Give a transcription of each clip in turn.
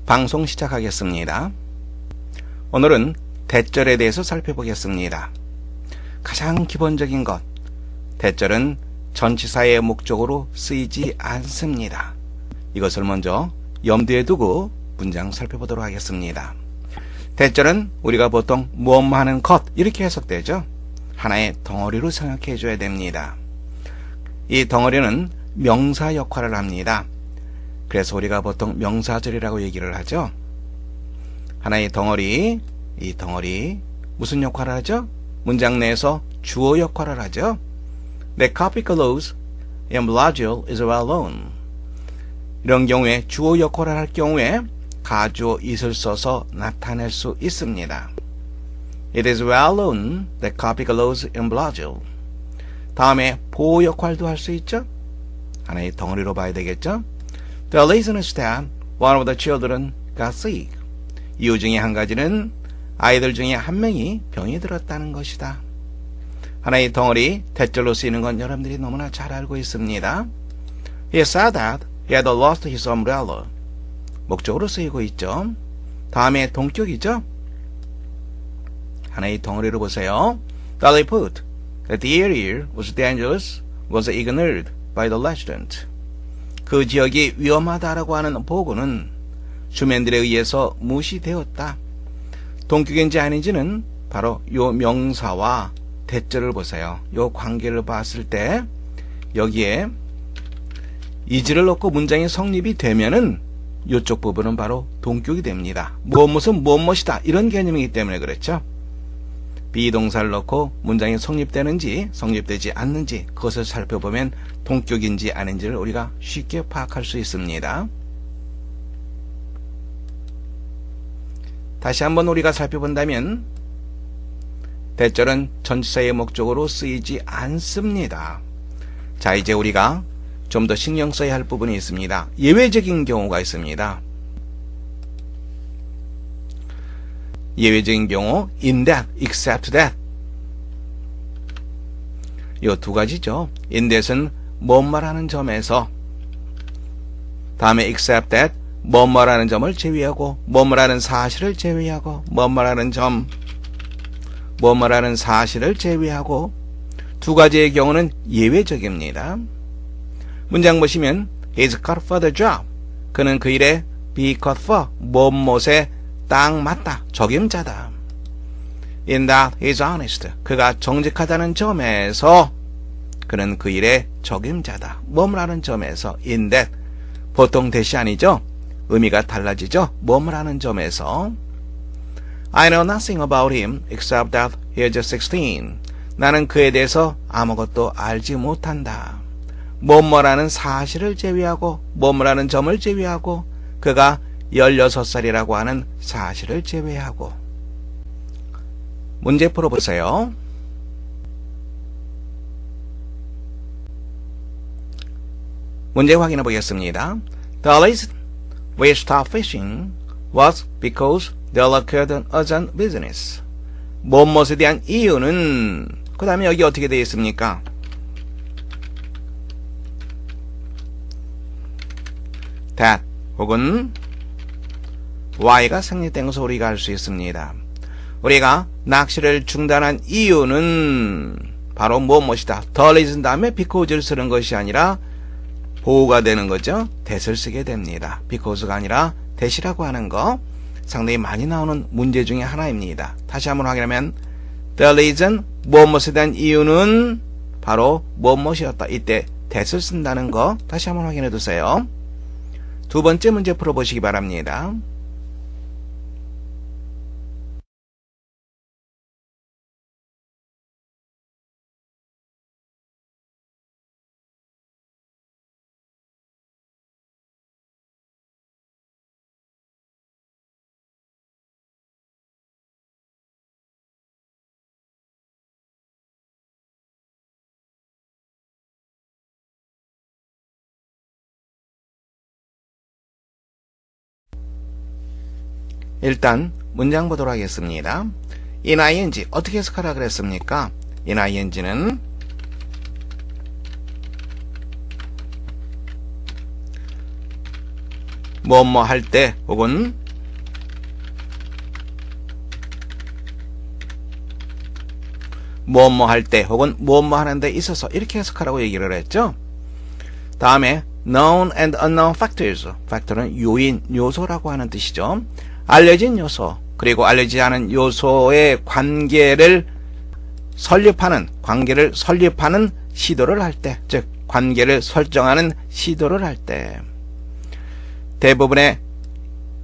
방송 시작하겠습니다. 오늘은 대절에 대해서 살펴보겠습니다. 가장 기본적인 것, 대절은 전치사의 목적으로 쓰이지 않습니다. 이것을 먼저 염두에 두고 문장 살펴보도록 하겠습니다. 대절은 우리가 보통 무엇 하는 것 이렇게 해석되죠. 하나의 덩어리로 생각해 줘야 됩니다. 이 덩어리는 명사 역할을 합니다. 그래서 우리가 보통 명사절이라고 얘기를 하죠. 하나의 덩어리, 이 덩어리 무슨 역할을 하죠? 문장 내에서 주어 역할을 하죠. The copy clause in module is well known. 이런 경우에 주어 역할을 할 경우에 가주어 is를 써서 나타낼 수 있습니다. It is well known that copy clause in module. 다음에 보호 역할도 할 수 있죠. 하나의 덩어리로 봐야 되겠죠. The reason is that one of the children got sick. 이유 중에 한 가지는 아이들 중에 한 명이 병이 들었다는 것이다. 하나의 덩어리, 대절로 쓰이는 건 여러분들이 너무나 잘 알고 있습니다. He said that he had lost his umbrella. 목적으로 쓰이고 있죠. 다음에 동격이죠. 하나의 덩어리로 보세요. The report that the area was dangerous was ignored by the resident. 그 지역이 위험하다라고 하는 보고는 주민들에 의해서 무시되었다. 동격인지 아닌지는 바로 요 명사와 대절을 보세요. 요 관계를 봤을 때 여기에 is를 넣고 문장이 성립이 되면은 요쪽 부분은 바로 동격이 됩니다. 무엇은 무엇이다 이런 개념이기 때문에 그렇죠. 비동사를 넣고 문장이 성립되는지 성립되지 않는지 그것을 살펴보면 동격인지 아닌지를 우리가 쉽게 파악할 수 있습니다. 다시 한번 우리가 살펴본다면 대절은 전치사의 목적으로 쓰이지 않습니다. 자, 이제 우리가 좀 더 신경 써야 할 부분이 있습니다. 예외적인 경우가 있습니다. 예외적인 경우 in that, except that 이 두 가지죠. in that은 뭐 말하는 점에서, 다음에 except that 뭐 말하는 점을 제외하고, 뭐 말하는 사실을 제외하고, 뭐 말하는 점, 뭐 말하는 사실을 제외하고, 두 가지의 경우는 예외적입니다. 문장 보시면 he's cut for the job. 그는 그 일에 be cut for 무엇에 딱 맞다. 적임자다. In that he's honest. 그가 정직하다는 점에서 그는 그 일에 적임자다. 뭐라는 점에서 in that 보통 대시 아니죠? 의미가 달라지죠? 뭐라는 점에서 I know nothing about him except that he is just 16. 나는 그에 대해서 아무것도 알지 못한다. 뭐뭐라는 사실을 제외하고 뭐뭐라는 점을 제외하고 그가 16살이라고 하는 사실을 제외하고. 문제 풀어보세요. 문제 확인해 보겠습니다. The reason we stopped fishing was because there occurred an urgent business. 무엇에 대한 이유는 그 다음에 여기 어떻게 되어 있습니까? that 혹은 why가 성립된 것을 우리가 알 수 있습니다. 우리가 낚시를 중단한 이유는 바로 무엇이다. the reason 다음에 because를 쓰는 것이 아니라 보호가 되는 거죠. that을 쓰게 됩니다. because가 아니라 that이라고 하는 거 상당히 많이 나오는 문제 중에 하나입니다. 다시 한번 확인하면 the reason 무엇에 대한 이유는 바로 무엇이었다. 이때 that을 쓴다는 거 다시 한번 확인해 두세요. 두 번째 문제 풀어보시기 바랍니다. 일단 문장 보도록 하겠습니다. in ing 어떻게 해석하라 그랬습니까? in ing는 뭐뭐 할 때 혹은 뭐뭐 할 때 혹은 뭐뭐 하는 데 있어서 이렇게 해석하라고 얘기를 했죠. 다음에 known and unknown factors. factor는 요인, 요소라고 하는 뜻이죠. 알려진 요소 그리고 알려지지 않은 요소의 관계를 설립하는 시도를 할 때, 즉 관계를 설정하는 시도를 할 때 대부분의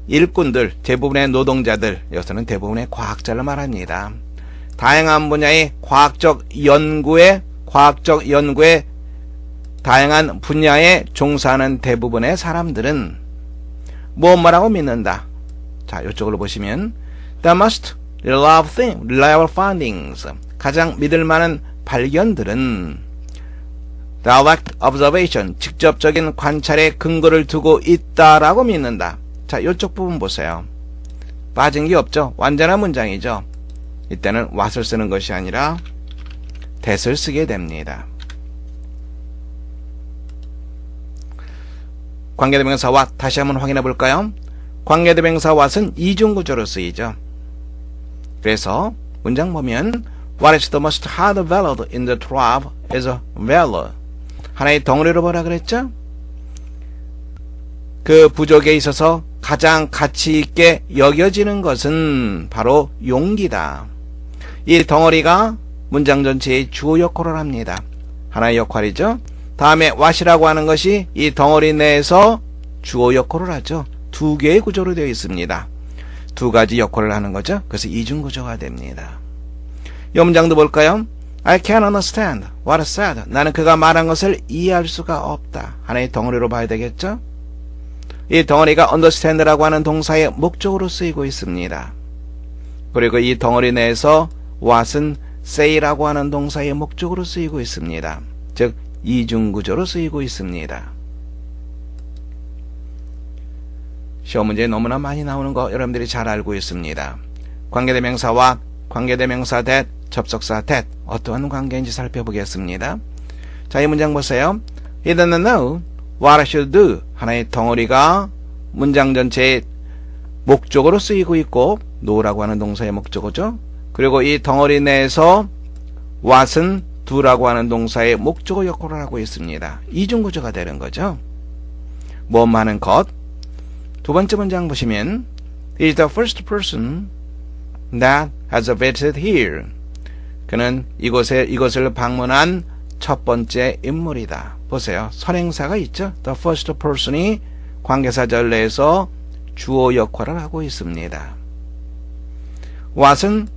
일꾼들, 대부분의 노동자들, 여기서는 대부분의 과학자를 말합니다. 다양한 분야의 과학적 연구에 다양한 분야에 종사하는 대부분의 사람들은 뭐라고 믿는다. 자, 이쪽으로 보시면 The most reliable findings. 가장 믿을 만한 발견들은 direct observation, 직접적인 관찰에 근거를 두고 있다라고 믿는다. 자, 이쪽 부분 보세요. 빠진 게 없죠. 완전한 문장이죠. 이때는 what을 쓰는 것이 아니라 that을 쓰게 됩니다. 관계대명사 what 다시 한번 확인해 볼까요? 관계대명사 what은 이중구조로 쓰이죠. 그래서 문장 보면 What is the most hard valued in the tribe is a valor. 하나의 덩어리로 뭐라 그랬죠? 그 부족에 있어서 가장 가치 있게 여겨지는 것은 바로 용기다. 이 덩어리가 문장 전체의 주요 역할을 합니다. 하나의 역할이죠. 다음에 what이라고 하는 것이 이 덩어리 내에서 주요 역할을 하죠. 두 개의 구조로 되어 있습니다. 두 가지 역할을 하는 거죠. 그래서 이중구조가 됩니다. 이 문장도 볼까요? I can't understand what is said. 나는 그가 말한 것을 이해할 수가 없다. 하나의 덩어리로 봐야 되겠죠? 이 덩어리가 understand라고 하는 동사의 목적으로 쓰이고 있습니다. 그리고 이 덩어리 내에서 what은 say라고 하는 동사의 목적으로 쓰이고 있습니다. 즉 이중구조로 쓰이고 있습니다. 시험 문제에 너무나 많이 나오는 거 여러분들이 잘 알고 있습니다. 관계대명사와 관계대명사 that, 접속사 that 어떠한 관계인지 살펴보겠습니다. 자, 이 문장 보세요. He doesn't know what I should do. 하나의 덩어리가 문장 전체의 목적으로 쓰이고 있고 no라고 하는 동사의 목적어죠. 그리고 이 덩어리 내에서 what은 do라고 하는 동사의 목적어 역할을 하고 있습니다. 이중구조가 되는 거죠. 뭐 하는 것. 두 번째 문장 보시면 He is the first person that has visited here. 그는 이것을 방문한 첫 번째 인물이다. 보세요. 선행사가 있죠. The first person이 관계사절 내에서 주어 역할을 하고 있습니다. what은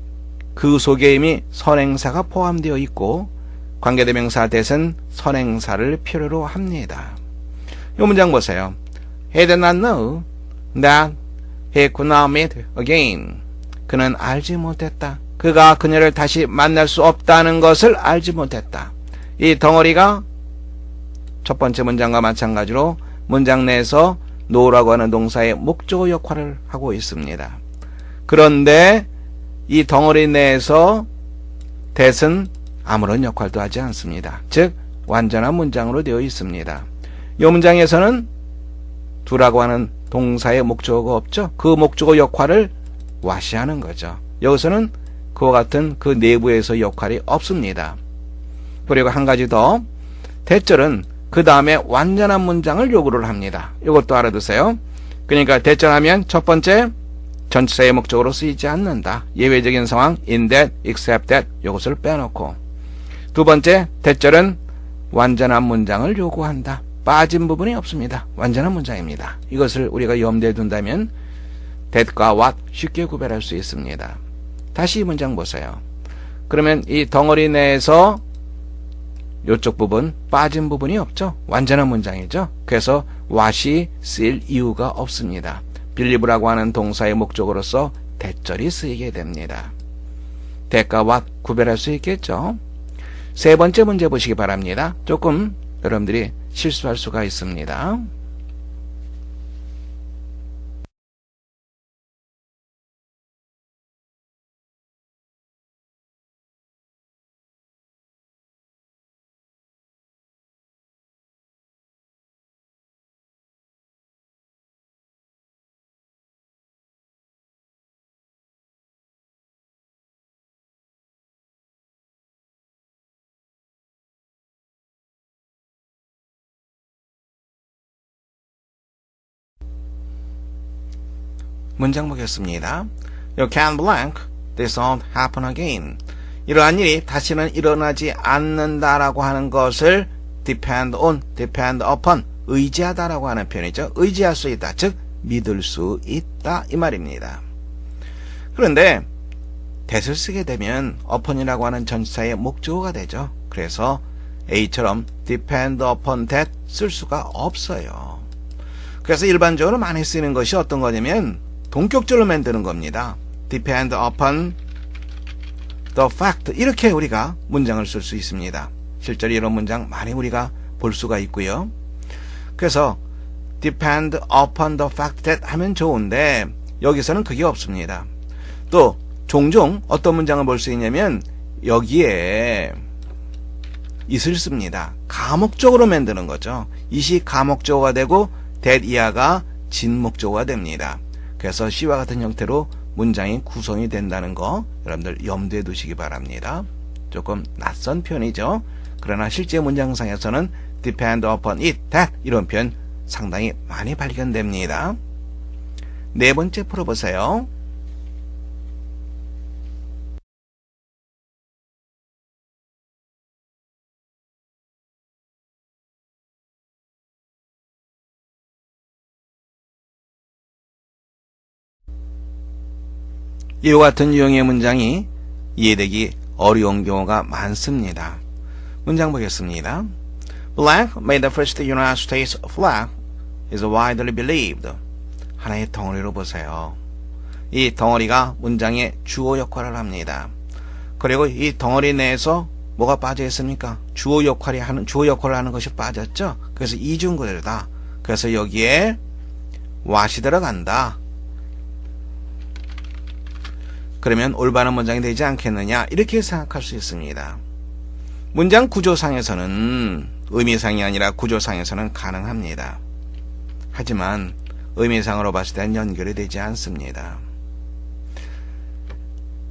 그 속에 이미 선행사가 포함되어 있고 관계대명사 that은 선행사를 필요로 합니다. 이 문장 보세요. He did not know that he could not meet again. 그는 알지 못했다. 그가 그녀를 다시 만날 수 없다는 것을 알지 못했다. 이 덩어리가 첫 번째 문장과 마찬가지로 문장 내에서 know라고 하는 동사의 목적어 역할을 하고 있습니다. 그런데 이 덩어리 내에서 that은 아무런 역할도 하지 않습니다. 즉 완전한 문장으로 되어 있습니다. 이 문장에서는 do라고 하는 동사의 목적어가 없죠. 그 목적어 역할을 what이 하는 거죠. 여기서는 그와 같은 그 내부에서 역할이 없습니다. 그리고 한 가지 더, 대절은 그 다음에 완전한 문장을 요구를 합니다. 이것도 알아두세요. 그러니까 대절하면 첫 번째 전치사의 목적으로 쓰이지 않는다. 예외적인 상황 in that, except that 이것을 빼놓고, 두 번째 대절은 완전한 문장을 요구한다. 빠진 부분이 없습니다. 완전한 문장입니다. 이것을 우리가 염두에 둔다면 that과 what 쉽게 구별할 수 있습니다. 다시 이 문장 보세요. 그러면 이 덩어리 내에서 이쪽 부분 빠진 부분이 없죠. 완전한 문장이죠. 그래서 what이 쓰일 이유가 없습니다. believe라고 하는 동사의 목적으로서 that절이 쓰이게 됩니다. that과 what 구별할 수 있겠죠. 세 번째 문제 보시기 바랍니다. 조금 여러분들이 실수할 수가 있습니다. 문장 보겠습니다. You can't blank. This won't happen again. 이러한 일이 다시는 일어나지 않는다라고 하는 것을 depend on, depend upon, 의지하다라고 하는 표현이죠. 의지할 수 있다, 즉 믿을 수 있다 이 말입니다. 그런데 that을 쓰게 되면 upon이라고 하는 전치사의 목적어가 되죠. 그래서 A처럼 depend upon that 쓸 수가 없어요. 그래서 일반적으로 많이 쓰이는 것이 어떤 거냐면 동격절로 만드는 겁니다. depend upon the fact 이렇게 우리가 문장을 쓸 수 있습니다. 실제로 이런 문장 많이 우리가 볼 수가 있고요. 그래서 depend upon the fact that 하면 좋은데 여기서는 그게 없습니다. 또 종종 어떤 문장을 볼 수 있냐면 여기에 it을 씁니다. 가목적으로 만드는 거죠. it이 가목적어가 되고 that 이하가 진목적어가 됩니다. 그래서 C와 같은 형태로 문장이 구성이 된다는 거 여러분들 염두에 두시기 바랍니다. 조금 낯선 표현이죠. 그러나 실제 문장상에서는 depend upon it, that 이런 표현 상당히 많이 발견됩니다. 네 번째 풀어보세요. 이와 같은 유형의 문장이 이해되기 어려운 경우가 많습니다. 문장 보겠습니다. Blank made the first United States flag is widely believed. 하나의 덩어리로 보세요. 이 덩어리가 문장의 주어 역할을 합니다. 그리고 이 덩어리 내에서 뭐가 빠져 있습니까? 주어 역할을 하는 것이 빠졌죠. 그래서 이중구절이다. 그래서 여기에 what이 들어간다. 그러면 올바른 문장이 되지 않겠느냐 이렇게 생각할 수 있습니다. 문장 구조상에서는 의미상이 아니라 구조상에서는 가능합니다. 하지만 의미상으로 봤을 때는 연결이 되지 않습니다.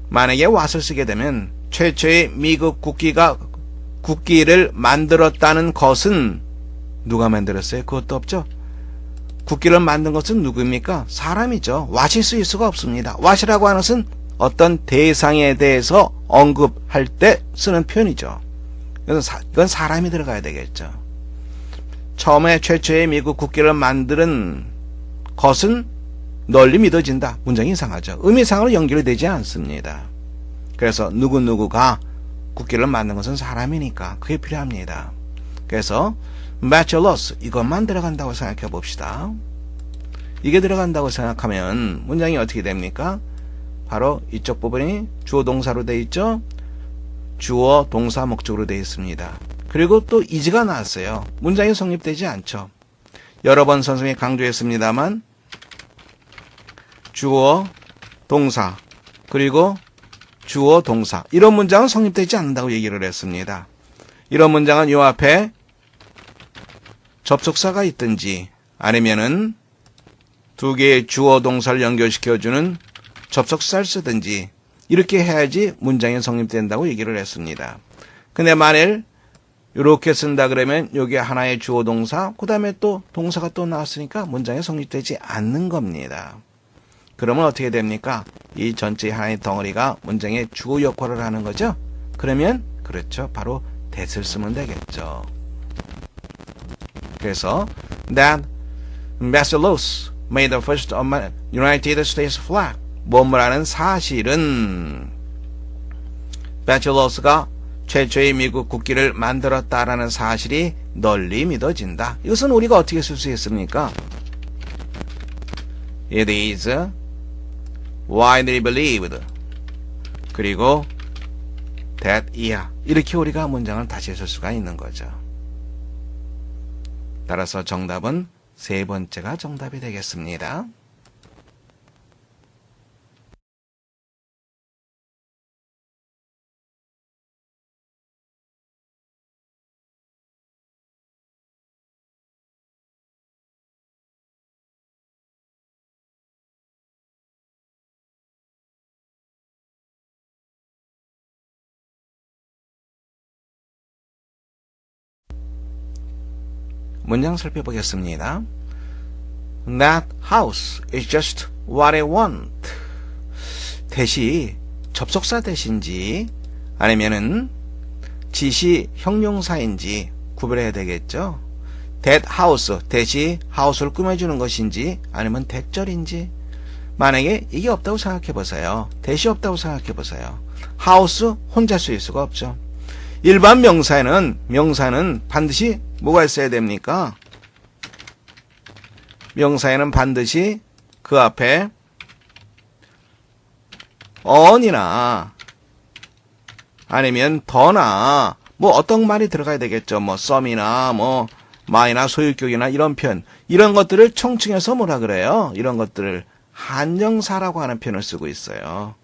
만약에 what을 쓰게 되면 최초의 미국 국기를 만들었다는 것은 누가 만들었어요? 그것도 없죠. 국기를 만든 것은 누구입니까? 사람이죠. what이 쓰일 수가 없습니다. what이라고 하는 것은 어떤 대상에 대해서 언급할 때 쓰는 표현이죠. 이건 사람이 들어가야 되겠죠. 처음에 최초의 미국 국기를 만드는 것은 널리 믿어진다. 문장이 이상하죠. 의미상으로 연결이 되지 않습니다. 그래서 누구누구가 국기를 만든 것은 사람이니까 그게 필요합니다. 그래서 meticulous 이것만 들어간다고 생각해 봅시다. 이게 들어간다고 생각하면 문장이 어떻게 됩니까? 바로 이쪽 부분이 주어 동사로 되어 있죠. 주어 동사 목적으로 되어 있습니다. 그리고 또 is가 나왔어요. 문장이 성립되지 않죠. 여러 번 선생님이 강조했습니다만 주어 동사 그리고 주어 동사 이런 문장은 성립되지 않는다고 얘기를 했습니다. 이런 문장은 요 앞에 접속사가 있든지 아니면은 두 개의 주어 동사를 연결시켜주는 접속사를 쓰든지 이렇게 해야지 문장이 성립된다고 얘기를 했습니다. 근데 만일 이렇게 쓴다 그러면 여기 하나의 주어 동사 그 다음에 또 동사가 또 나왔으니까 문장이 성립되지 않는 겁니다. 그러면 어떻게 됩니까? 이 전체 하나의 덩어리가 문장의 주어 역할을 하는 거죠. 그러면 그렇죠. 바로 that을 쓰면 되겠죠. 그래서 that Massachusetts made the first United States flag 뭐뭐라는 사실은 배첼러스가 최초의 미국 국기를 만들었다라는 사실이 널리 믿어진다. 이것은 우리가 어떻게 쓸 수 있습니까? It is widely believed. 그리고 that 이하. 이렇게 우리가 문장을 다시 쓸 수가 있는 거죠. 따라서 정답은 세 번째가 정답이 되겠습니다. 문장 살펴보겠습니다. That house is just what I want. 대시 접속사 대신지 아니면은 지시 형용사인지 구별해야 되겠죠. That house 대시 house를 꾸며주는 것인지 아니면 대절인지. 만약에 이게 없다고 생각해 보세요. 대시 없다고 생각해 보세요. house 혼자 쓰일 수가 없죠. 일반 명사는 반드시 뭐가 있어야 됩니까? 명사에는 반드시 그 앞에 on이나 아니면 더나 뭐 어떤 말이 들어가야 되겠죠. 뭐 some이나 뭐 my나 소유격이나 이런 표현, 이런 것들을 총칭해서 뭐라 그래요? 이런 것들을 한정사라고 하는 표현을 쓰고 있어요.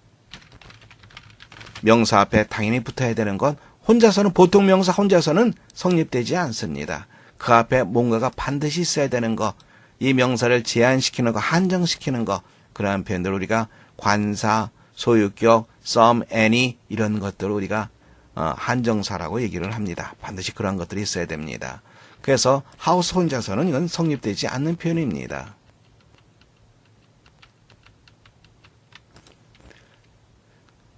명사 앞에 당연히 붙어야 되는 건 혼자서는, 보통 명사 혼자서는 성립되지 않습니다. 그 앞에 뭔가가 반드시 있어야 되는 거, 이 명사를 제한시키는 거, 한정시키는 거, 그러한 표현들 우리가 관사, 소유격, some, any 이런 것들을 우리가 한정사라고 얘기를 합니다. 반드시 그런 것들이 있어야 됩니다. 그래서 house 혼자서는 이건 성립되지 않는 표현입니다.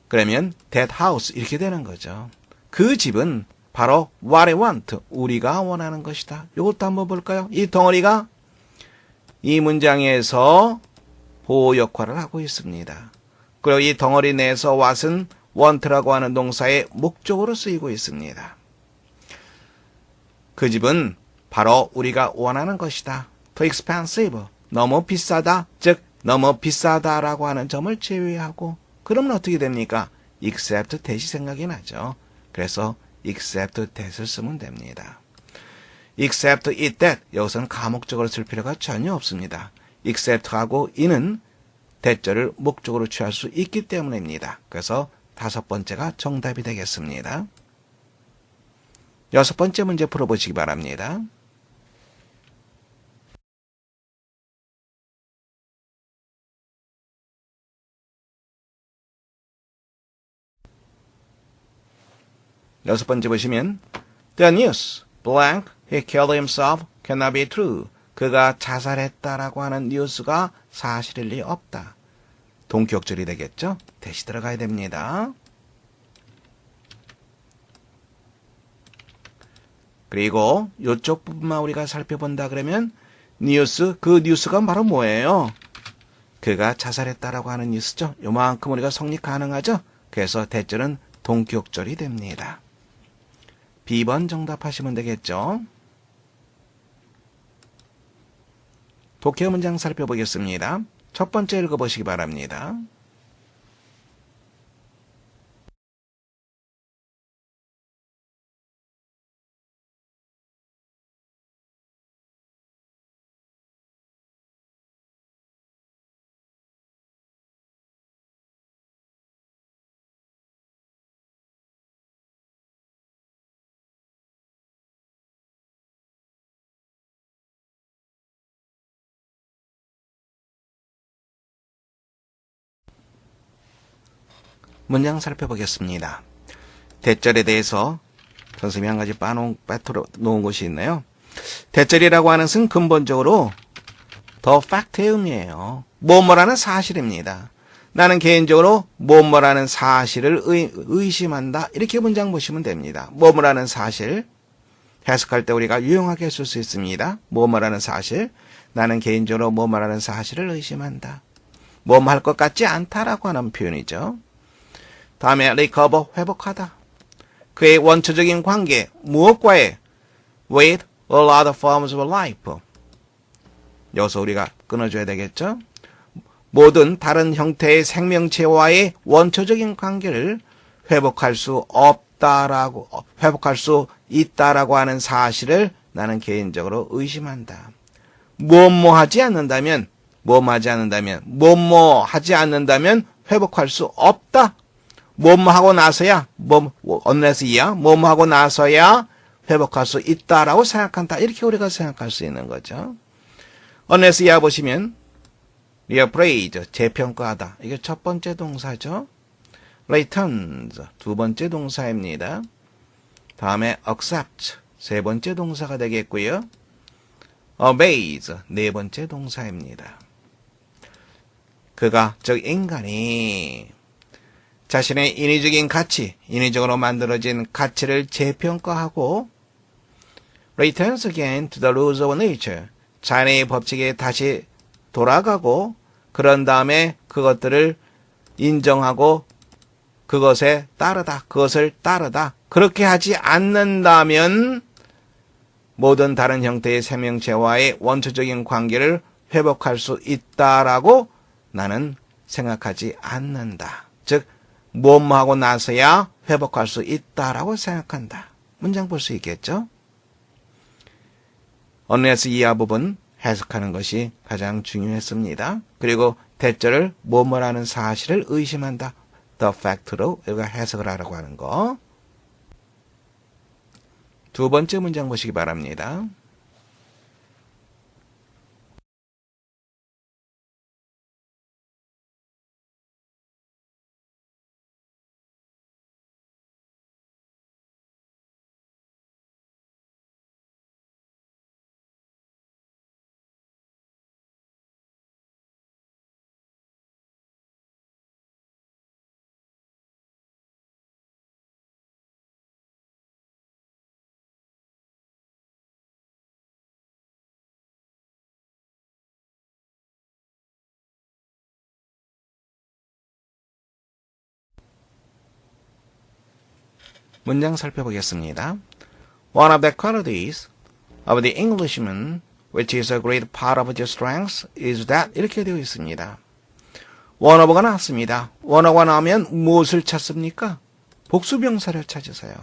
그러면 that house 이렇게 되는 거죠. 그 집은 바로 what I want, 우리가 원하는 것이다. 이것도 한번 볼까요? 이 덩어리가 이 문장에서 보호 역할을 하고 있습니다. 그리고 이 덩어리 내에서 what은 want라고 하는 동사의 목적으로 쓰이고 있습니다. 그 집은 바로 우리가 원하는 것이다. too expensive, 너무 비싸다, 즉 너무 비싸다라고 하는 점을 제외하고, 그러면 어떻게 됩니까? except that이 생각이 나죠. 그래서 except that을 쓰면 됩니다. except it that, 여기서는 가목적으로 쓸 필요가 전혀 없습니다. except하고 in은 대절을 목적으로 취할 수 있기 때문입니다. 그래서 5번째가 정답이 되겠습니다. 6번째 문제 풀어보시기 바랍니다. 여섯 번째 보시면 The news, blank, he killed himself, cannot be true. 그가 자살했다라고 하는 뉴스가 사실일 리 없다. 동격절이 되겠죠? 대시 들어가야 됩니다. 그리고 이쪽 부분만 우리가 살펴본다 그러면 뉴스, 그 뉴스가 바로 뭐예요? 그가 자살했다라고 하는 뉴스죠. 요만큼 우리가 성립 가능하죠? 그래서 대절은 동격절이 됩니다. B번 정답하시면 되겠죠. 독해 문장 살펴보겠습니다. 첫 번째 읽어보시기 바랍니다. 문장 살펴보겠습니다. 대절에 대해서 선생님이 한 가지 빠뜨려 놓은 것이 있네요. 대절이라고 하는 것은 근본적으로 더 팩트의 의미예요. 뭐뭐라는 사실입니다. 나는 개인적으로 뭐뭐라는 사실을 의심한다. 이렇게 문장 보시면 됩니다. 뭐뭐라는 사실, 해석할 때 우리가 유용하게 쓸 수 있습니다. 뭐뭐라는 사실, 나는 개인적으로 뭐뭐라는 사실을 의심한다. 뭐뭐 할 것 같지 않다라고 하는 표현이죠. 다음에 recover, 회복하다. 그의 원초적인 관계, 무엇과의 with all other forms of life. 여기서 우리가 끊어줘야 되겠죠. 모든 다른 형태의 생명체와의 원초적인 관계를 회복할 수 없다라고, 회복할 수 있다라고 하는 사실을 나는 개인적으로 의심한다. 뭐뭐 하지 않는다면 회복할 수 없다. 뭐뭐 하고 나서야, 뭐뭐 하고 나서야 회복할 수 있다라고 생각한다. 이렇게 우리가 생각할 수 있는 거죠. unless야 보시면 reappraise, 재평가하다. 이게 첫 번째 동사죠. returns, 두 번째 동사입니다. 다음에 accept, 세 번째 동사가 되겠고요. obeys, 네 번째 동사입니다. 그가, 즉 인간이 자신의 인위적인 가치, 인위적으로 만들어진 가치를 재평가하고 returns again to the rules of nature, 자연의 법칙에 다시 돌아가고 그런 다음에 그것들을 인정하고 그것을 따르다. 그렇게 하지 않는다면 모든 다른 형태의 생명체와의 원초적인 관계를 회복할 수 있다라고 나는 생각하지 않는다. 즉, 뭐하고 나서야 회복할 수 있다라고 생각한다. 문장 볼 수 있겠죠? 언론에서 이하 부분 해석하는 것이 가장 중요했습니다. 그리고 대절을 뭐뭐라는 사실을 의심한다. the fact로 우리가 해석을 하라고 하는 거. 두 번째 문장 보시기 바랍니다. 문장 살펴보겠습니다. One of the qualities of the Englishman, which is a great part of his strength, is that 이렇게 되어 있습니다. 원어버가 나왔습니다. 원어가 나오면 무엇을 찾습니까? 복수명사를 찾으세요.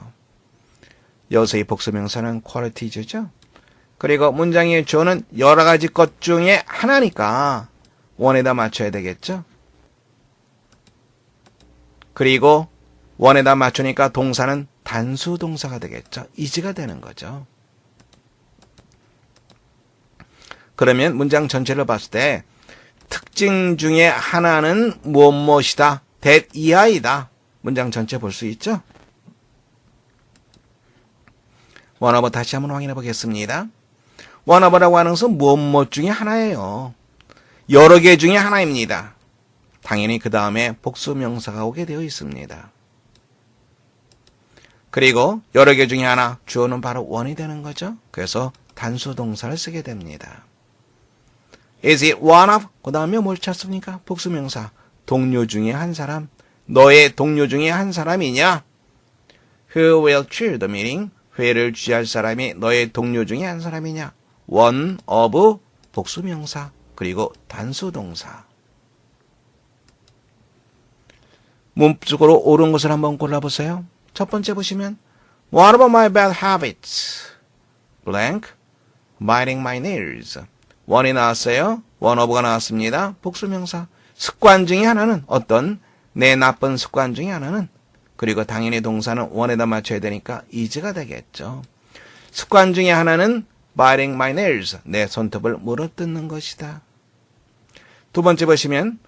여기서의 복수명사는 qualities죠. 그리고 문장의 주어는 여러 가지 것 중에 하나니까 원에다 맞춰야 되겠죠. 그리고 원에다 맞추니까 동사는 단수 동사가 되겠죠. is가 되는 거죠. 그러면 문장 전체를 봤을 때 특징 중에 하나는 무엇이다. that 이하이다. 문장 전체 볼 수 있죠. 원어버 다시 한번 확인해 보겠습니다. 원어버라고 하는 것은 무엇 중에 하나예요. 여러 개 중에 하나입니다. 당연히 그 다음에 복수명사가 오게 되어 있습니다. 그리고 여러 개 중에 하나, 주어는 바로 원이 되는 거죠. 그래서 단수 동사를 쓰게 됩니다. Is it one of? 그 다음에 뭘 찾습니까? 복수명사. 동료 중에 한 사람. 너의 동료 중에 한 사람이냐? Who will chair the meeting? 회의를 주재할 사람이 너의 동료 중에 한 사람이냐? one of 복수명사. 그리고 단수 동사. 문법적으로 옳은 것을 한번 골라보세요. 첫 번째 보시면 What about my bad habits? blank, biting my nails. 원이 나왔어요. 원어브가 나왔습니다. 복수명사. 습관 중에 하나는 어떤 내 나쁜 습관 중에 하나는 그리고 당연히 동사는 원에다 맞춰야 되니까 is가 되겠죠. 습관 중에 하나는 biting my nails. 내 손톱을 물어뜯는 것이다. 두 번째 보시면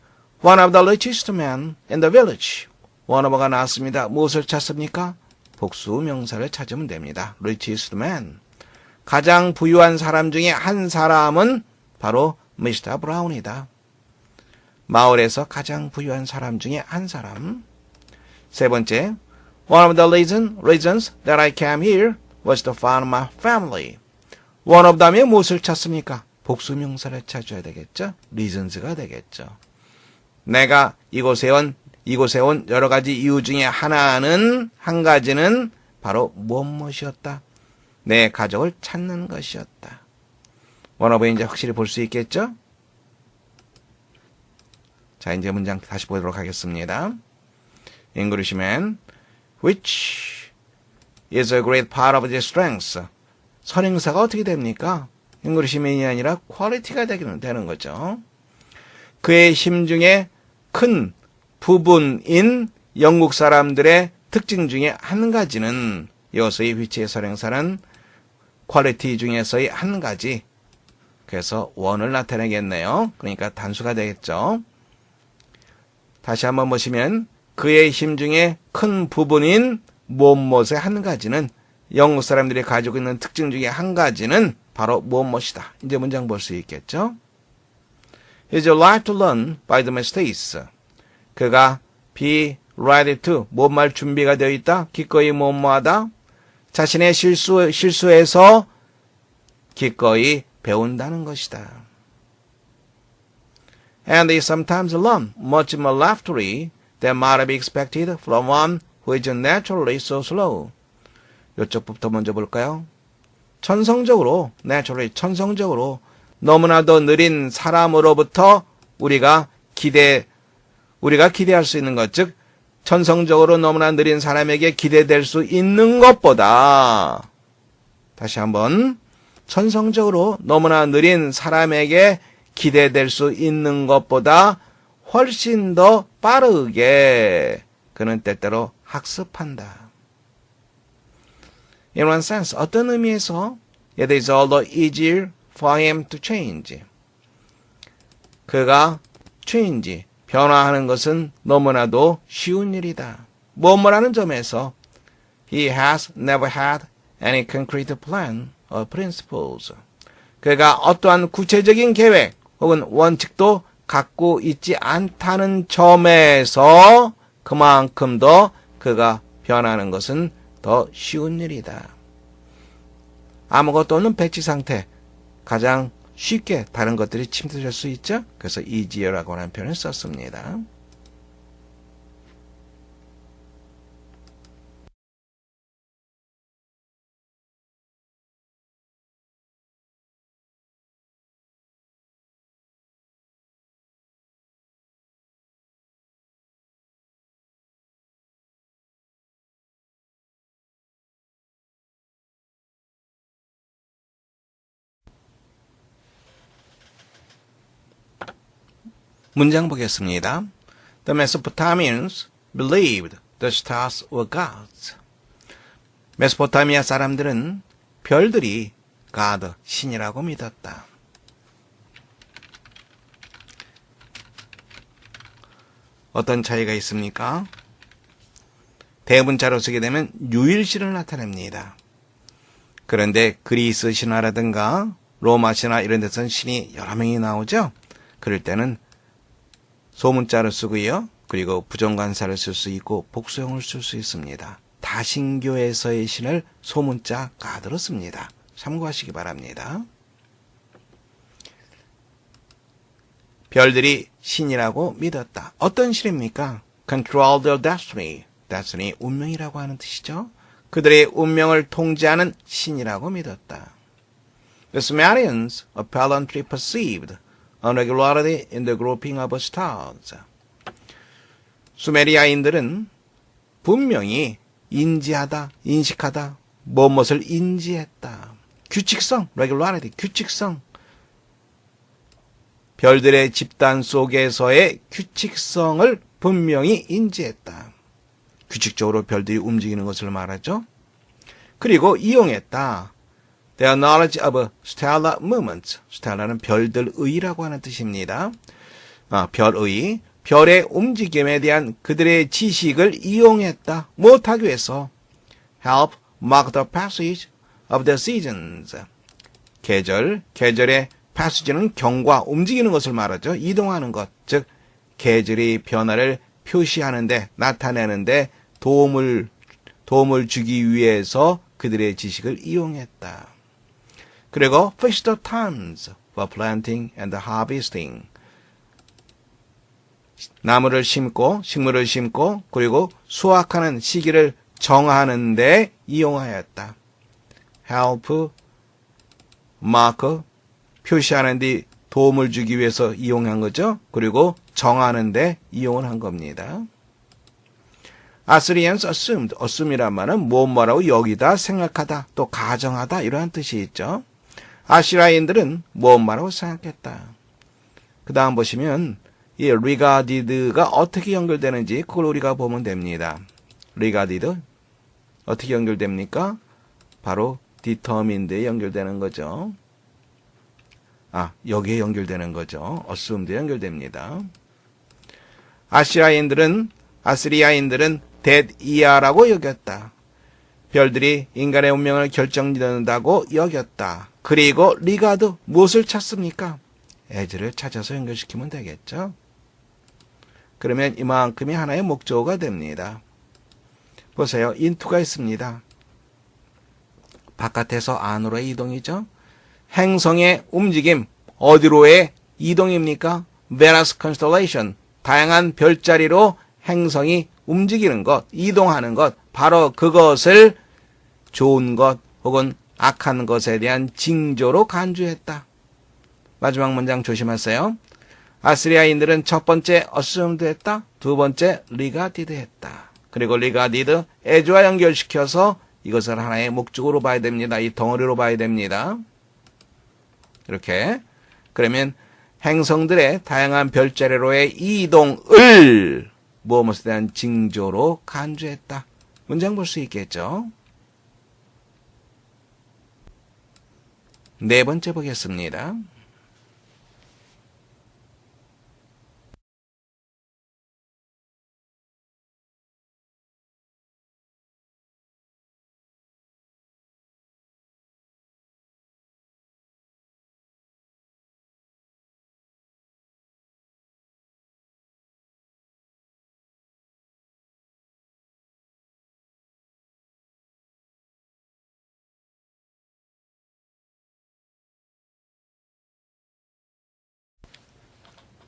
One of the richest men in the village. 원어버가 나왔습니다. 무엇을 찾습니까? 복수명사를 찾으면 됩니다. richest man. 가장 부유한 사람 중에 한 사람은 바로 Mr. Brown이다. 마을에서 가장 부유한 사람 중에 한 사람. 세 번째, One of the reasons that I came here was to find my family. One of them이 무엇을 찾습니까? 복수명사를 찾아야 되겠죠? reasons가 되겠죠. 내가 이곳에 온 여러 가지 이유 중에 한 가지는 바로 무엇이었다. 내 가족을 찾는 것이었다. 원어브 이제 확실히 볼 수 있겠죠? 자, 이제 문장 다시 보도록 하겠습니다. Englishman, which is a great part of his strengths. 선행사가 어떻게 됩니까? Englishman이 아니라 quality가 되는 거죠. 그의 힘 중에 큰 부분인 영국 사람들의 특징 중에 한 가지는 여기서의 위치의 선행사는 퀄리티 중에서의 한 가지. 그래서 원을 나타내겠네요. 그러니까 단수가 되겠죠. 다시 한번 보시면 그의 힘 중에 큰 부분인 무엇의 한 가지는 영국 사람들이 가지고 있는 특징 중에 한 가지는 바로 무엇이다. 이제 문장 볼 수 있겠죠? Is your life to learn by the mistakes? 그가 be ready to 무엇말 준비가 되어 있다. 기꺼이 무엇하다. 자신의 실수에서 기꺼이 배운다는 것이다. And they sometimes learn much more rapidly than might be expected from one who is naturally so slow. 이쪽부터 먼저 볼까요? 천성적으로 너무나도 느린 사람으로부터 우리가 기대할 수 있는 것, 즉 천성적으로 너무나 느린 사람에게 기대될 수 있는 것보다, 다시 한번, 천성적으로 너무나 느린 사람에게 기대될 수 있는 것보다 훨씬 더 빠르게 그는 때때로 학습한다. In one sense, 어떤 의미에서 it is all the easier for him to change. 그가 변화하는 것은 너무나도 쉬운 일이다. 뭐뭐라는 점에서 he has never had any concrete plan or principles. 그가 어떠한 구체적인 계획 혹은 원칙도 갖고 있지 않다는 점에서 그만큼 더 그가 변하는 것은 더 쉬운 일이다. 아무것도 없는 백지 상태, 가장 쉽게 다른 것들이 침투될 수 있죠. 그래서 easier라고 하는 표현을 썼습니다. 문장 보겠습니다. The Mesopotamians believed the stars were gods. 메소포타미아 사람들은 별들이 God, 신이라고 믿었다. 어떤 차이가 있습니까? 대문자로 쓰게 되면 유일신을 나타냅니다. 그런데 그리스 신화라든가 로마 신화 이런 데서는 신이 여러 명이 나오죠? 그럴 때는 소문자를 쓰고요. 그리고 부정관사를 쓸 수 있고 복수형을 쓸 수 있습니다. 다신교에서의 신을 소문자 가드로 씁니다. 참고하시기 바랍니다. 별들이 신이라고 믿었다. 어떤 신입니까? Control their destiny. destiny, 운명이라고 하는 뜻이죠. 그들의 운명을 통제하는 신이라고 믿었다. The Sumerians apparently perceived irregularity in the grouping of stars. 수메리아인들은 분명히 인식하다, 무엇을 인지했다. 규칙성, regularity, 규칙성. 별들의 집단 속에서의 규칙성을 분명히 인지했다. 규칙적으로 별들이 움직이는 것을 말하죠. 그리고 이용했다. Their knowledge of stellar movements. stellar는 별들의라고 하는 뜻입니다. 별의, 별의 움직임에 대한 그들의 지식을 이용했다. 못하기 위해서 help mark the passage of the seasons. 계절의 passage는 경과, 움직이는 것을 말하죠. 이동하는 것, 즉 계절의 변화를 표시하는데, 나타내는데 도움을 주기 위해서 그들의 지식을 이용했다. 그리고 fix the times for planting and harvesting. 나무를 심고 식물을 심고 그리고 수확하는 시기를 정하는 데 이용하였다. help, mark, 표시하는 데 도움을 주기 위해서 이용한 거죠. 그리고 정하는 데 이용을 한 겁니다. Assyrians assume이란 말은 뭐라고 여기다, 생각하다, 또 가정하다 이러한 뜻이 있죠. 아시라인들은 뭐라고 생각했다. 그 다음 보시면 이 regarded가 어떻게 연결되는지 그걸 우리가 보면 됩니다. regarded 어떻게 연결됩니까? 바로 determined에 연결되는 거죠. 여기에 연결되는 거죠. assume드에 연결됩니다. 아시리아인들은 that 이하라고 여겼다. 별들이 인간의 운명을 결정짓는다고 여겼다. 그리고 리가드 무엇을 찾습니까? as를 찾아서 연결시키면 되겠죠. 그러면 이만큼이 하나의 목적어가 됩니다. 보세요. into가 있습니다. 바깥에서 안으로의 이동이죠. 행성의 움직임, 어디로의 이동입니까? Venus constellation, 다양한 별자리로 행성이 움직이는 것, 이동하는 것, 바로 그것을 좋은 것 혹은 악한 것에 대한 징조로 간주했다. 마지막 문장 조심하세요. 아시리아인들은 첫 번째 assumed 했다. 두 번째 regarded 했다. 그리고 regarded, as와 연결시켜서 이것을 하나의 목적으로 봐야 됩니다. 이 덩어리로 봐야 됩니다. 이렇게. 그러면 행성들의 다양한 별자리로의 이동을 무엇에 대한 징조로 간주했다. 문장 볼 수 있겠죠? 네 번째 보겠습니다.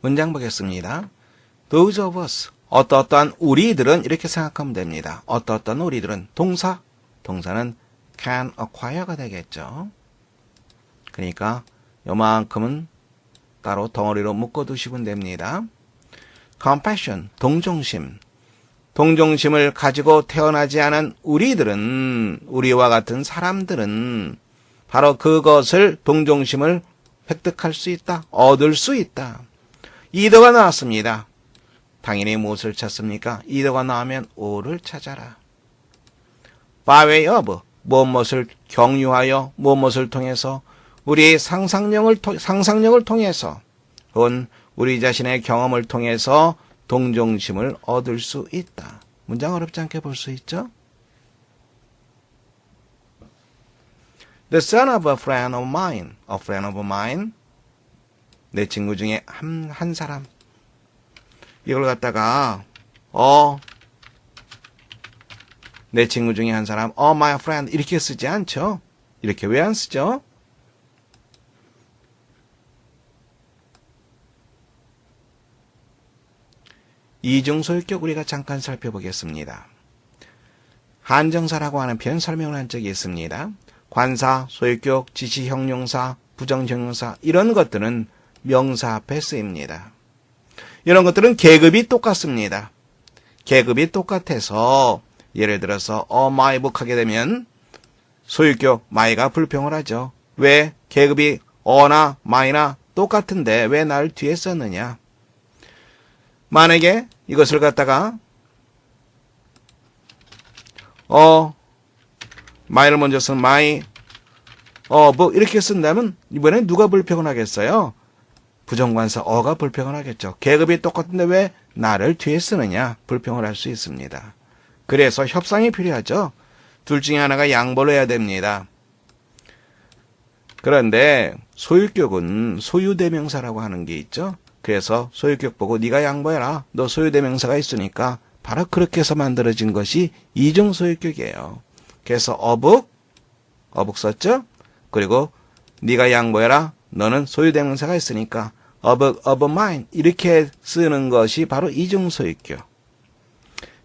문장 보겠습니다. Those of us, 어떠한 우리들은 이렇게 생각하면 됩니다. 어떠한 우리들은 동사, 동사는 can acquire가 되겠죠. 그러니까 요만큼은 따로 덩어리로 묶어두시면 됩니다. compassion, 동정심. 동정심을 가지고 태어나지 않은 우리들은, 우리와 같은 사람들은 바로 그것을, 동정심을 획득할 수 있다, 얻을 수 있다. 이더가 나왔습니다. 당연히 무엇을 찾습니까? 이더가 나오면 오를 찾아라. by way of, 무엇을 경유하여, 무엇을 통해서, 우리의 상상력을 통해서, 혹은 우리 자신의 경험을 통해서 동정심을 얻을 수 있다. 문장 어렵지 않게 볼 수 있죠? The son of a friend of mine, 내 친구 중에 한 사람. 이걸 갖다가 내 친구 중에 한 사람, my friend 이렇게 쓰지 않죠? 이렇게 왜 안 쓰죠? 이중소유격 우리가 잠깐 살펴보겠습니다. 한정사라고 하는 표현 설명을 한 적이 있습니다. 관사, 소유격, 지시형용사, 부정형용사 이런 것들은 명사 앞에 쓰입니다. 이런 것들은 계급이 똑같습니다. 계급이 똑같아서 예를 들어서 my book 하게 되면 소유격 my가 불평을 하죠. 왜 계급이 어나 my나 똑같은데 왜 날 뒤에 썼느냐. 만약에 이것을 갖다가 my를 먼저 쓴 my book 이렇게 쓴다면 이번엔 누가 불평을 하겠어요? 부정관사 어가 불평을 하겠죠. 계급이 똑같은데 왜 나를 뒤에 쓰느냐 불평을 할 수 있습니다. 그래서 협상이 필요하죠. 둘 중에 하나가 양보를 해야 됩니다. 그런데 소유격은 소유대명사라고 하는 게 있죠. 그래서 소유격 보고 네가 양보해라. 너 소유대명사가 있으니까 바로 그렇게 해서 만들어진 것이 이중소유격이에요. 그래서 어북 썼죠. 그리고 네가 양보해라. 너는 소유대명사가 있으니까 of mine 이렇게 쓰는 것이 바로 이중소유격.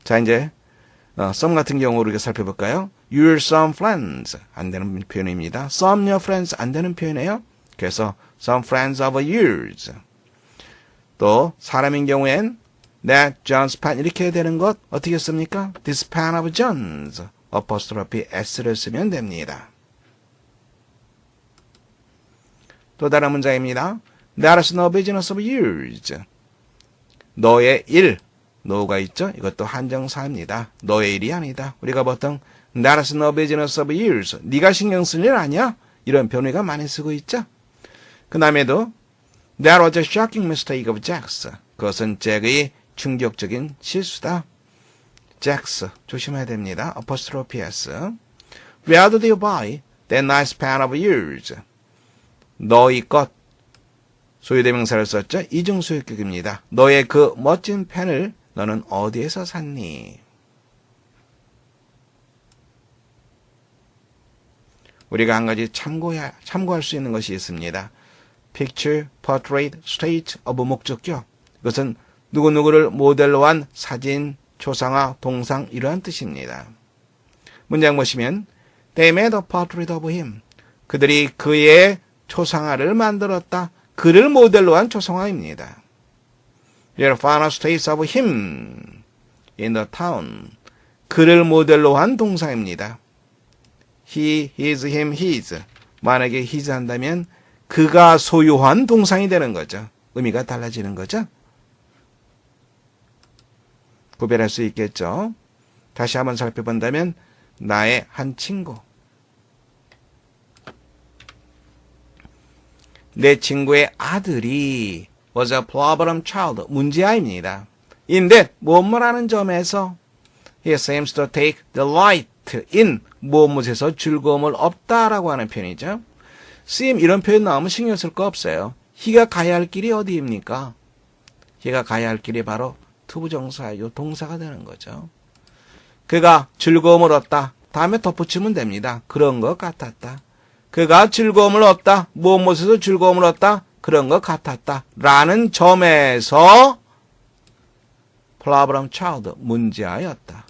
자 이제 some 같은 경우로 이렇게 살펴볼까요? Your some friends 안 되는 표현입니다. Some your friends 안 되는 표현이에요. 그래서 some friends of yours. 또 사람인 경우엔 that John's pen 이렇게 되는 것 어떻게 씁니까? This pen of John's apostrophe s를 쓰면 됩니다. 또 다른 문장입니다. That is no business of yours. 너의 일, no가 있죠? 이것도 한정사입니다. 너의 일이 아니다. 우리가 보통 That is no business of yours. 네가 신경 쓸 일 아니야? 이런 표현 우리가 많이 쓰고 있죠? 그 다음에도 That was a shocking mistake of Jack's. 그것은 잭의 충격적인 실수다. Jack's 조심해야 됩니다. apostrophe s. Where did you buy that nice pen of yours? 너의 것. 소유대명사를 썼죠. 이중소유격입니다. 너의 그 멋진 펜을 너는 어디에서 샀니? 우리가 한 가지 참고할 수 있는 것이 있습니다. Picture, portrait, state of 목적격. 이것은 누구누구를 모델로 한 사진, 초상화, 동상 이러한 뜻입니다. 문장 보시면 They made a portrait of him. 그들이 그의 초상화를 만들었다. 그를 모델로 한 초상화입니다. There are final states of him in the town. 그를 모델로 한 동사입니다. He, his, him, his. 만약에 his 한다면 그가 소유한 동상이 되는 거죠. 의미가 달라지는 거죠. 구별할 수 있겠죠. 다시 한번 살펴본다면 나의 한 친구. 내 친구의 아들이 was a problem child. 문제아입니다. In that, 무엇뭐라는 점에서 he seems to take delight in 무엇에서 즐거움을 없다라고 하는 표현이죠. seem 이런 표현 나오면 신경 쓸 거 없어요. he가 가야 할 길이 어디입니까? he가 가야 할 길이 바로 투부정사요 동사가 되는 거죠. 그가 즐거움을 얻다. 다음에 덧붙이면 됩니다. 그런 것 같았다. 그가 즐거움을 얻다. 무엇에서 즐거움을 얻다. 그런 것 같았다. 라는 점에서 problem child 문제아였다.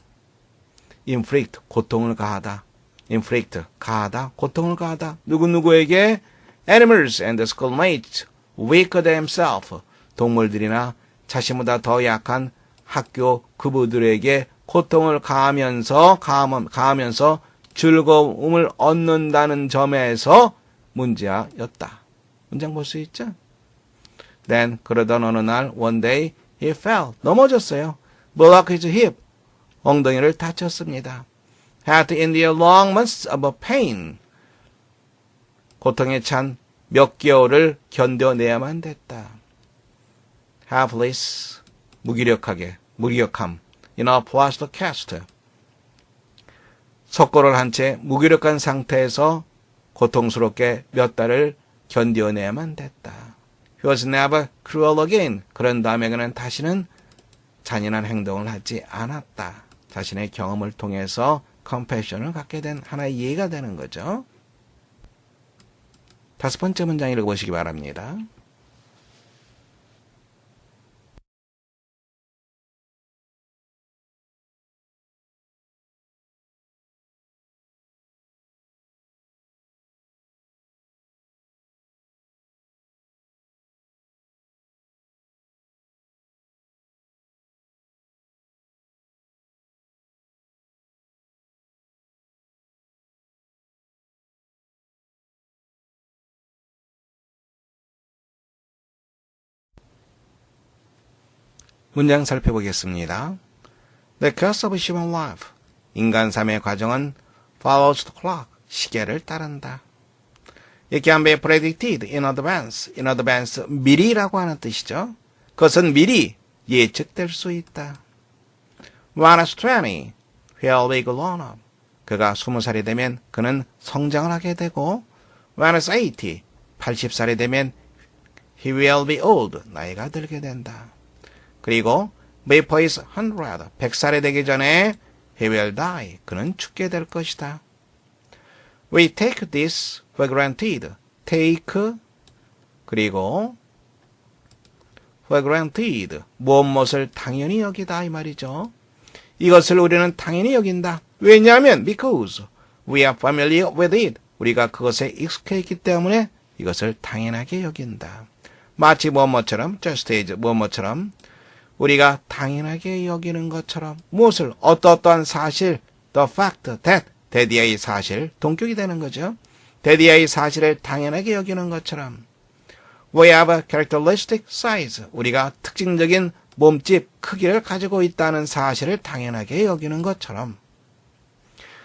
inflict 고통을 가하다. inflict 가하다. 고통을 가하다. 누구누구에게 animals and schoolmates weaker than himself 동물들이나 자신보다 더 약한 학교 그부들에게 고통을 가하면서 즐거움을 얻는다는 점에서 문제아였다. 문장 볼 수 있죠? Then 그러던 어느 날 one day he fell 넘어졌어요. broke his hip 엉덩이를 다쳤습니다. had to endure long months of pain 고통에 찬 몇 개월을 견뎌내야만 됐다. helpless 무기력함 in a plaster cast 석고를 한 채 무기력한 상태에서 고통스럽게 몇 달을 견뎌내야만 됐다. He was never cruel again. 그런 다음에 그는 다시는 잔인한 행동을 하지 않았다. 자신의 경험을 통해서 compassion을 갖게 된 하나의 이해가 되는 거죠. 다섯 번째 문장 읽어보시기 바랍니다. 문장 살펴보겠습니다. The course of human life. 인간 삶의 과정은 follows the clock. 시계를 따른다. It can be predicted in advance. In advance, 미리라고 하는 뜻이죠. 그것은 미리 예측될 수 있다. When is 20, he'll be grown up. 그가 20살이 되면 그는 성장을 하게 되고 When is 80, 80살이 되면 he will be old. 나이가 들게 된다. 그리고 before is 100, 100살이 되기 전에 he will die. 그는 죽게 될 것이다. We take this for granted. take 그리고 for granted 무엇을 당연히 여기다 이 말이죠. 이것을 우리는 당연히 여긴다. 왜냐하면 because we are familiar with it. 우리가 그것에 익숙해 있기 때문에 이것을 당연하게 여긴다. 마치 무엇처럼 just as 무엇처럼 우리가 당연하게 여기는 것처럼 무엇을 어떠한 사실 the fact that 대디아의 사실 동격이 되는 거죠. 대디아의 사실을 당연하게 여기는 것처럼 we have a characteristic size 우리가 특징적인 몸집 크기를 가지고 있다는 사실을 당연하게 여기는 것처럼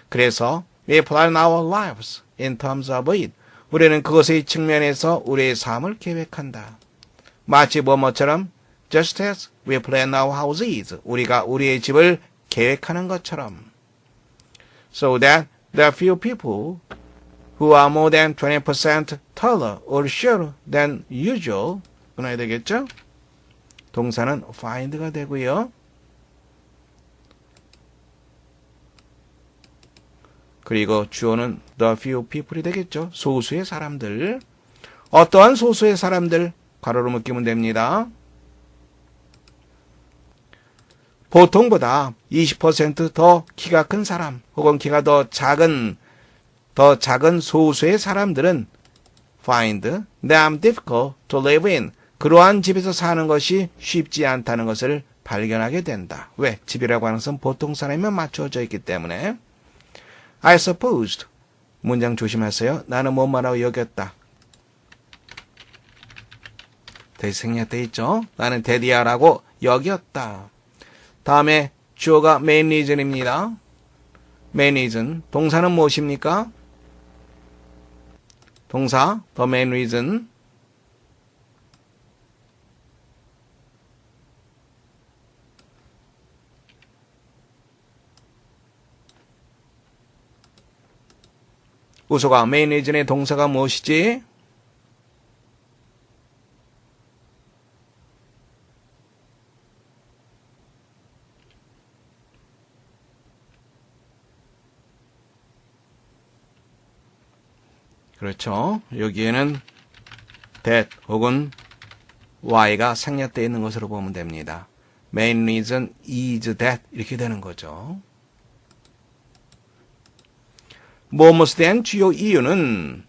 그래서 we plan our lives in terms of it 우리는 그것의 측면에서 우리의 삶을 계획한다. 마치 무엇처럼 just as we plan our houses. 우리가 우리의 집을 계획하는 것처럼. So that there are few people who are more than 20% taller or shorter than usual. 끊어야 되겠죠? 동사는 find가 되고요. 그리고 주어는 the few people이 되겠죠. 소수의 사람들. 어떠한 소수의 사람들? 괄호로 묶이면 됩니다. 보통보다 20% 더 키가 큰 사람 혹은 키가 더 작은 소수의 사람들은 find them difficult to live in. 그러한 집에서 사는 것이 쉽지 않다는 것을 발견하게 된다. 왜? 집이라고 하는 것은 보통 사람이면 맞춰져 있기 때문에. I supposed. 문장 조심하세요. 나는 뭐뭐라고 여겼다. 대시 생략돼 있죠? 나는 데디아라고 여겼다. 다음에 주어가 main reason입니다. main reason. 동사는 무엇입니까? 동사 the main reason. 우소가 main reason의 동사가 무엇이지? 그렇죠. 여기에는 that 혹은 y가 생략되어 있는 것으로 보면 됩니다. main reason is that 이렇게 되는 거죠. 무엇에 대한 주요 이유는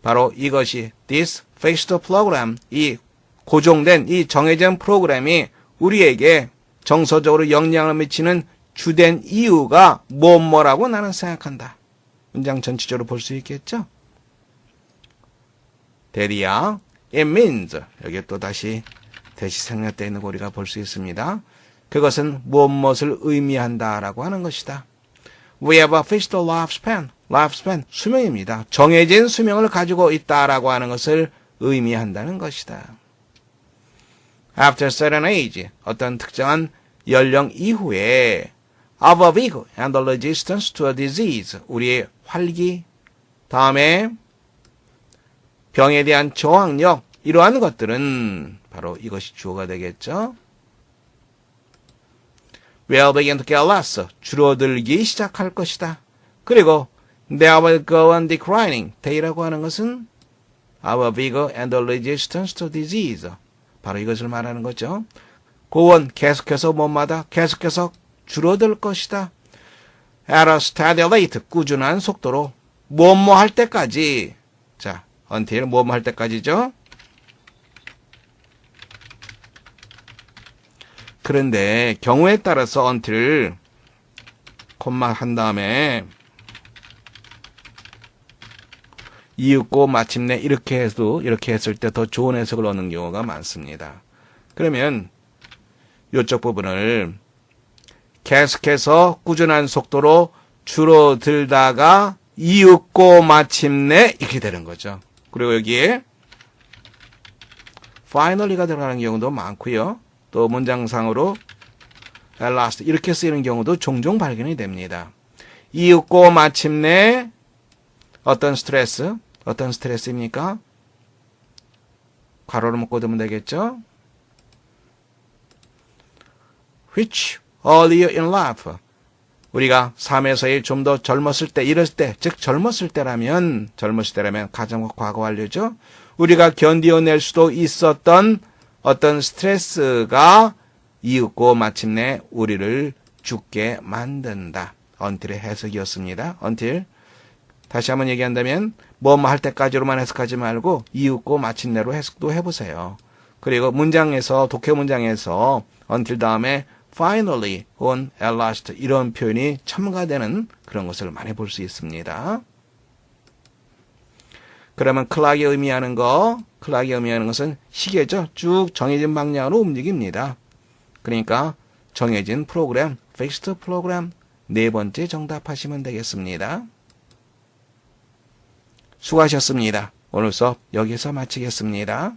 바로 이것이 this fixed program, 이 고정된 이 정해진 프로그램이 우리에게 정서적으로 영향을 미치는 주된 이유가 뭐라고 나는 생각한다. 문장 전체적으로 볼 수 있겠죠? 대리야, it means 여기에 또 다시 대시 생략되어 있는 거 우리가 볼 수 있습니다. 그것은 무엇을 의미한다라고 하는 것이다. We have a fixed lifespan. lifespan, 수명입니다. 정해진 수명을 가지고 있다라고 하는 것을 의미한다는 것이다. After certain age, 어떤 특정한 연령 이후에 our vigor and the resistance to a disease, 우리의 활기, 다음에 병에 대한 저항력, 이러한 것들은 바로 이것이 주어가 되겠죠. will begin to get less, 줄어들기 시작할 것이다. 그리고 they will go on declining, day라고 하는 것은 our vigor and the resistance to disease, 바로 이것을 말하는 거죠. 고원, 계속해서 뭐마다 계속해서 줄어들 것이다. at a steady rate, 꾸준한 속도로 뭐뭐 할 때까지. 자, until 뭐뭐 할 때까지죠. 그런데 경우에 따라서 until 콤마 한 다음에 이윽고 마침내 이렇게 했을 때 더 좋은 해석을 얻는 경우가 많습니다. 그러면 이쪽 부분을 계속해서 꾸준한 속도로 줄어들다가 이윽고 마침내 이렇게 되는 거죠. 그리고 여기에 finally가 들어가는 경우도 많고요. 또 문장상으로 at last 이렇게 쓰이는 경우도 종종 발견이 됩니다. 이윽고 마침내 어떤 스트레스입니까? 괄호를 묶고 두면 되겠죠? which earlier in life, 우리가 삶에서의 좀 더 젊었을 때, 이럴 때, 즉 젊었을 때라면 가정 과거 완료죠. 우리가 견디어낼 수도 있었던 어떤 스트레스가 이윽고 마침내 우리를 죽게 만든다. until의 해석이었습니다. until. 다시 한번 얘기한다면 뭐뭐 할 때까지로만 해석하지 말고 이윽고 마침내로 해석도 해보세요. 그리고 문장에서, 독해 문장에서 until 다음에 finally 혹은 at last 이런 표현이 첨가되는 그런 것을 많이 볼 수 있습니다. 그러면 clock이 의미하는 것은 시계죠. 쭉 정해진 방향으로 움직입니다. 그러니까 정해진 프로그램, fixed 프로그램, 네 번째 정답하시면 되겠습니다. 수고하셨습니다. 오늘 수업 여기서 마치겠습니다.